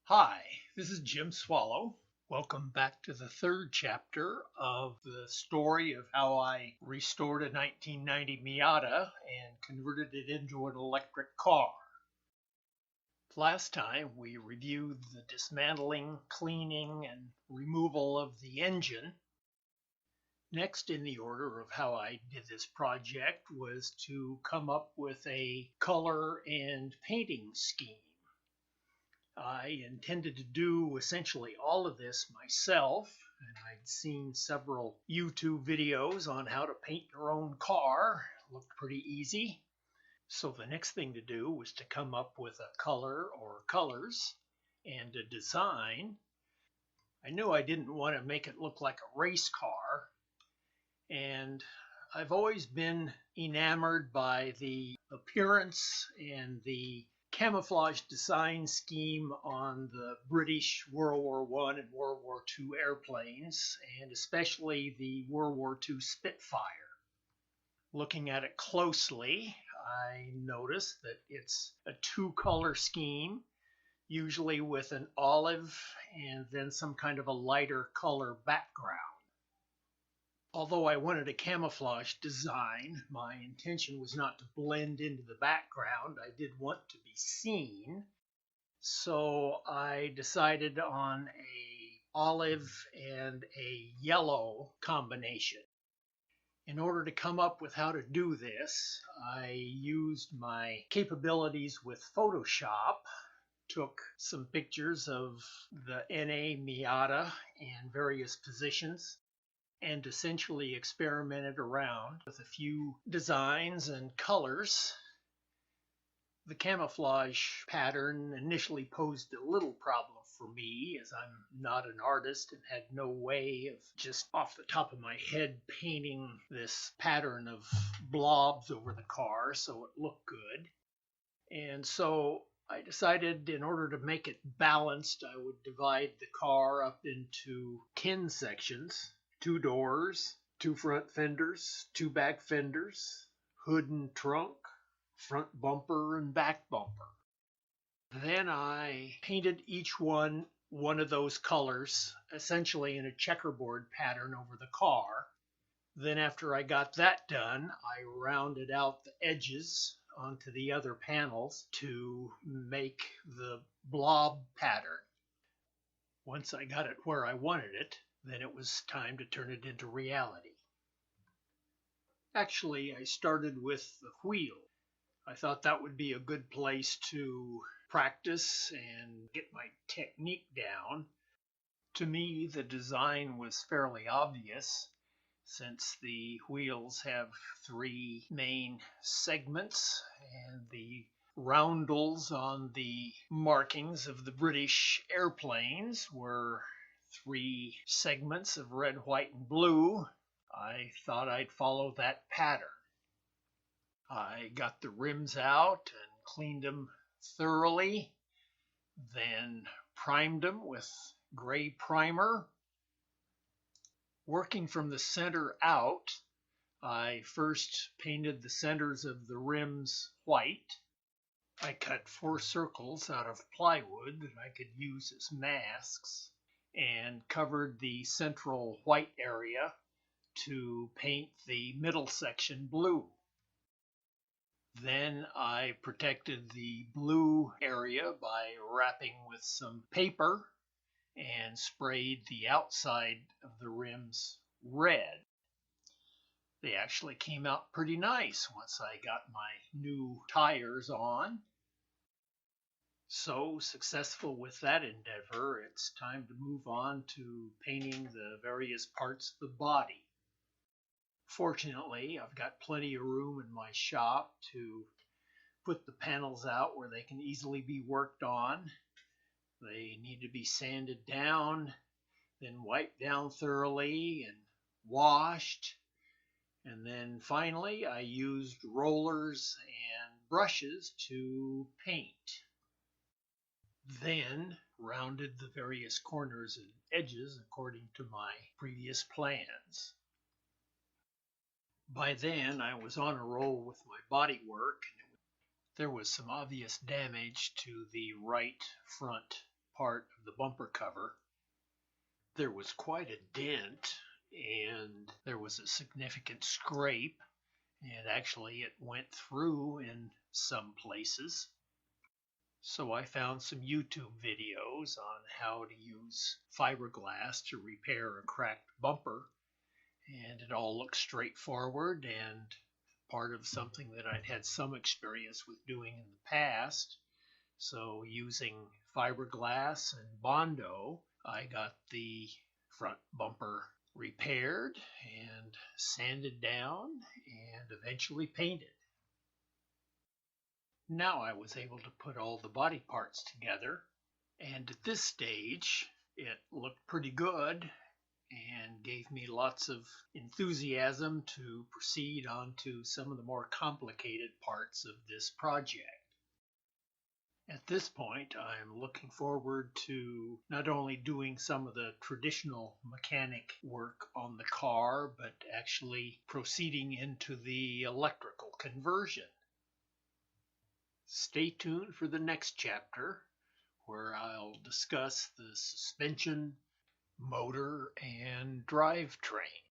Hi, this is Jim Swallow. Welcome back to the third chapter of the story of how I restored a 1990 Miata and converted it into an electric car. Last time we reviewed the dismantling, cleaning, and removal of the engine. Next in the order of how I did this project was to come up with a color and painting scheme. I intended to do essentially all of this myself, and I'd seen several YouTube videos on how to paint your own car. It looked pretty easy. So the next thing to do was to come up with a color or colors and a design. I knew I didn't want to make it look like a race car, and I've always been enamored by the appearance and the camouflage design scheme on the British World War I and World War II airplanes, and especially the World War II Spitfire. Looking at it closely, I noticed that it's a two-color scheme, usually with an olive and then some kind of a lighter color background. Although I wanted a camouflage design, my intention was not to blend into the background. I did want to be seen. So I decided on a olive and a yellow combination. In order to come up with how to do this, I used my capabilities with Photoshop, took some pictures of the NA Miata in various positions, and essentially experimented around with a few designs and colors. The camouflage pattern initially posed a little problem for me, as I'm not an artist and had no way of just off the top of my head painting this pattern of blobs over the car so it looked good. And so I decided in order to make it balanced, I would divide the car up into 10 sections. 2 doors, 2 front fenders, 2 back fenders, hood and trunk, front bumper and back bumper. Then I painted each one of those colors, essentially in a checkerboard pattern over the car. Then after I got that done, I rounded out the edges onto the other panels to make the blob pattern. Once I got it where I wanted it, then it was time to turn it into reality. Actually, I started with the wheel. I thought that would be a good place to practice and get my technique down. To me, the design was fairly obvious, since the wheels have 3 main segments, and the roundels on the markings of the British airplanes were 3 segments of red, white, and blue. I thought I'd follow that pattern. I got the rims out and cleaned them thoroughly, then primed them with gray primer. Working from the center out, I first painted the centers of the rims white. I cut 4 circles out of plywood that I could use as masks, and covered the central white area to paint the middle section blue. Then I protected the blue area by wrapping with some paper and sprayed the outside of the rims red. They actually came out pretty nice once I got my new tires on. So, successful with that endeavor, it's time to move on to painting the various parts of the body. Fortunately, I've got plenty of room in my shop to put the panels out where they can easily be worked on. They need to be sanded down, then wiped down thoroughly and washed. And then finally, I used rollers and brushes to paint. Then rounded the various corners and edges according to my previous plans. By then, I was on a roll with my body work. There was some obvious damage to the right front part of the bumper cover. There was quite a dent, and there was a significant scrape, and actually it went through in some places. So I found some YouTube videos on how to use fiberglass to repair a cracked bumper, and it all looked straightforward and part of something that I'd had some experience with doing in the past. So using fiberglass and Bondo, I got the front bumper repaired and sanded down and eventually painted. Now I was able to put all the body parts together, and at this stage it looked pretty good and gave me lots of enthusiasm to proceed on to some of the more complicated parts of this project. At this point, I'm looking forward to not only doing some of the traditional mechanic work on the car, but actually proceeding into the electrical conversion. Stay tuned for the next chapter, where I'll discuss the suspension, motor, and drivetrain.